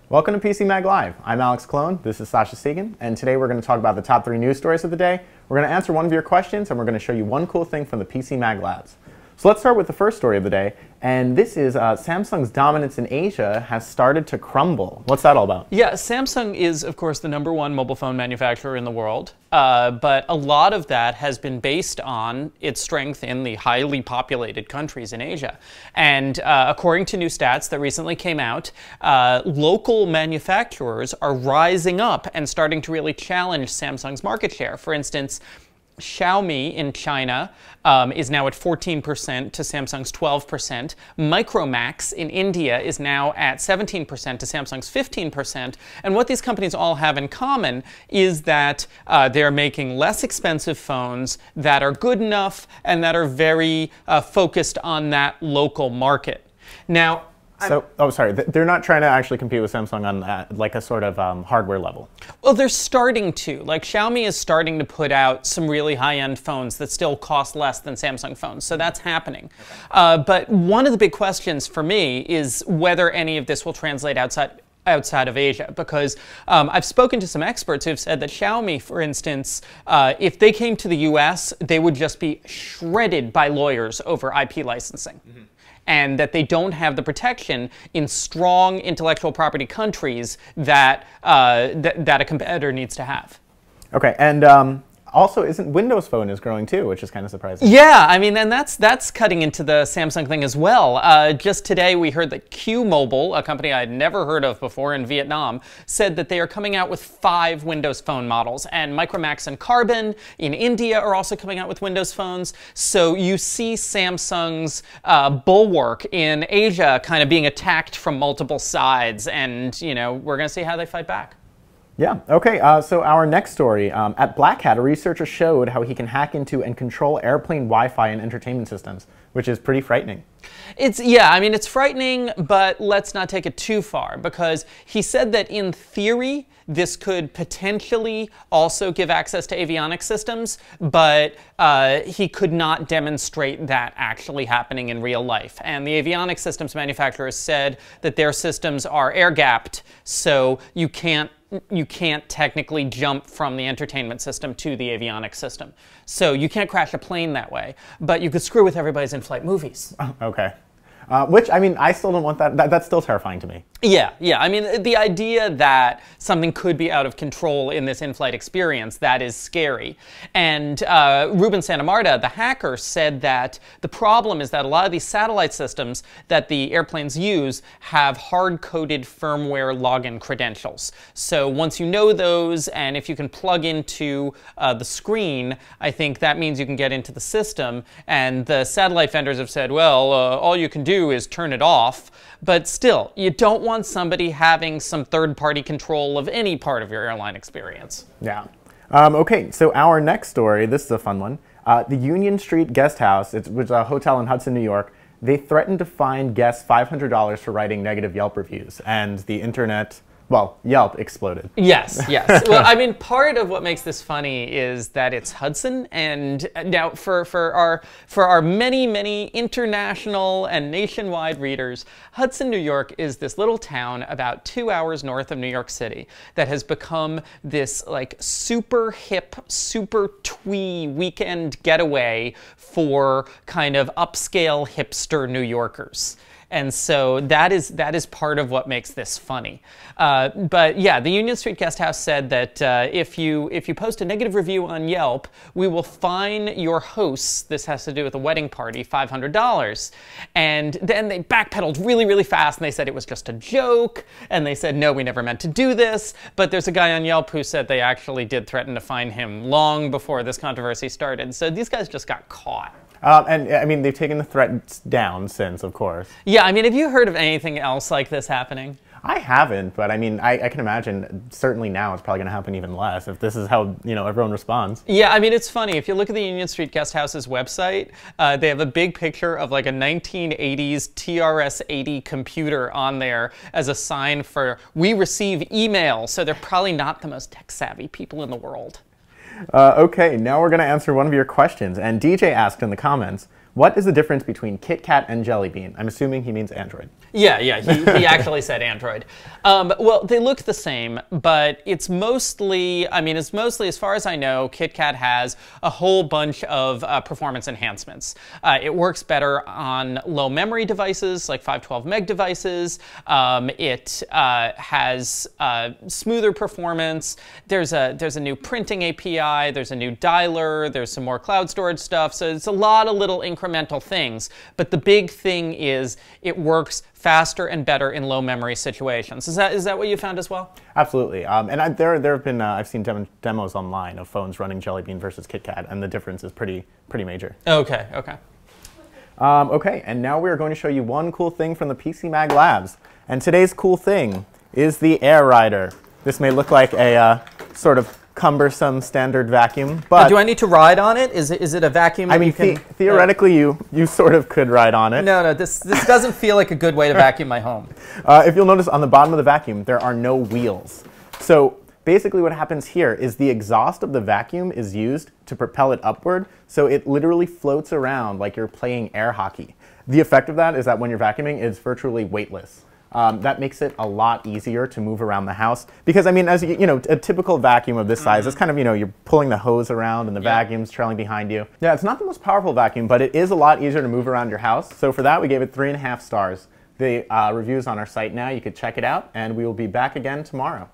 Welcome to PCMag Live. I'm Alex Colon, this is Sascha Segan, and today we're going to talk about the top 3 news stories of the day. We're going to answer one of your questions, and we're going to show you one cool thing from the PCMag labs. So let's start with the first story of the day, and this is Samsung's dominance in Asia has started to crumble. What's that all about? Yeah, Samsung is, of course, the #1 mobile phone manufacturer in the world, but a lot of that has been based on its strength in the highly populated countries in Asia. And according to new stats that recently came out, local manufacturers are rising up and starting to really challenge Samsung's market share. For instance, Xiaomi in China is now at 14% to Samsung's 12%. Micromax in India is now at 17% to Samsung's 15%. And what these companies all have in common is that they're making less expensive phones that are good enough and that are very focused on that local market. Now, they're not trying to actually compete with Samsung on like a sort of hardware level. Well, they're starting to. Like Xiaomi is starting to put out some really high-end phones that still cost less than Samsung phones, so that's happening. Okay. But one of the big questions for me is whether any of this will translate outside of Asia, because I've spoken to some experts who've said that Xiaomi, for instance, if they came to the US, they would just be shredded by lawyers over IP licensing. Mm-hmm. And that they don't have the protection in strong intellectual property countries that that a competitor needs to have. Okay, and also, isn't Windows Phone is growing too, which is kind of surprising. Yeah, I mean, and that's cutting into the Samsung thing as well. Just today, we heard that Q Mobile, a company I had never heard of before in Vietnam, said that they are coming out with 5 Windows Phone models. And Micromax and Carbon in India are also coming out with Windows Phones. So you see Samsung's bulwark in Asia kind of being attacked from multiple sides. And, you know, we're going to see how they fight back. Yeah, okay, so our next story. At BlackHat, a researcher showed how he can hack into and control airplane Wi-Fi and entertainment systems, which is pretty frightening. Yeah, I mean, it's frightening, but let's not take it too far, because he said that in theory, this could potentially also give access to avionics systems, but he could not demonstrate that actually happening in real life. And the avionics systems manufacturers said that their systems are air-gapped, so you can't technically jump from the entertainment system to the avionics system. So you can't crash a plane that way, but you could screw with everybody's in-flight movies. Okay. Which, I mean, I still don't want that. That's still terrifying to me. Yeah. I mean, the idea that something could be out of control in this in-flight experience, that is scary. And Ruben Santamarta, the hacker, said that the problem is that a lot of these satellite systems that the airplanes use have hard-coded firmware login credentials. So once you know those, and if you can plug into the screen, I think that means you can get into the system. And the satellite vendors have said, well, all you can do is turn it off, but still, you don't want somebody having some third-party control of any part of your airline experience. Yeah. Okay, so our next story, this is a fun one. The Union Street Guest House, which is a hotel in Hudson, New York, they threatened to fine guests $500 for writing negative Yelp reviews, and the internet... Well, Yelp exploded. Yes. Well, I mean, part of what makes this funny is that it's Hudson, and now for our many international and nationwide readers, Hudson, New York is this little town about 2 hours north of New York City that has become this like super hip, super twee weekend getaway for kind of upscale hipster New Yorkers. And so that is part of what makes this funny. But yeah, the Union Street Guest House said that if you post a negative review on Yelp, we will fine your hosts, this has to do with a wedding party, $500. And then they backpedaled really fast, and they said it was just a joke, and they said, no, we never meant to do this. But there's a guy on Yelp who said they actually did threaten to fine him long before this controversy started. So these guys just got caught. And I mean, they've taken the threats down since, of course. Yeah, I mean, have you heard of anything else like this happening? I haven't, but I mean, I can imagine certainly now it's probably going to happen even less if this is how, you know, everyone responds. Yeah, I mean, it's funny. If you look at the Union Street Guest House's website, they have a big picture of like a 1980s TRS-80 computer on there as a sign for, we receive email. So they're probably not the most tech-savvy people in the world. Okay, now we're going to answer one of your questions. And DJ asked in the comments, What is the difference between Kitkat and Jelly Bean? I'm assuming he means Android. Yeah, he actually said Android. Well, they look the same, but it's mostly, as far as I know, Kitkat has a whole bunch of performance enhancements. It works better on low memory devices, like 512 meg devices. It has smoother performance. There's a new printing API. There's a new dialer. There's some more cloud storage stuff. So it's a lot of little incremental things. But the big thing is it works faster and better in low memory situations. Is that what you found as well? Absolutely. And there have been I've seen demos online of phones running Jelly Bean versus Kitkat, and the difference is pretty major. Okay. Okay, and now we are going to show you one cool thing from the PCMag labs. And today's cool thing is the aiRider. This may look like a sort of cumbersome standard vacuum, but do I need to ride on it? Is it a vacuum? I mean, theoretically, you sort of could ride on it. No, this doesn't feel like a good way to vacuum my home. If you'll notice on the bottom of the vacuum, there are no wheels. So basically what happens here is the exhaust of the vacuum is used to propel it upward, so it literally floats around like you're playing air hockey. The effect of that is that when you're vacuuming, it's virtually weightless. That makes it a lot easier to move around the house because, I mean, as you know, a typical vacuum of this size is kind of, you're pulling the hose around and the vacuum's trailing behind you. Yeah, it's not the most powerful vacuum, but it is a lot easier to move around your house. So for that, we gave it 3.5 stars. The review's on our site now. You could check it out, and we will be back again tomorrow.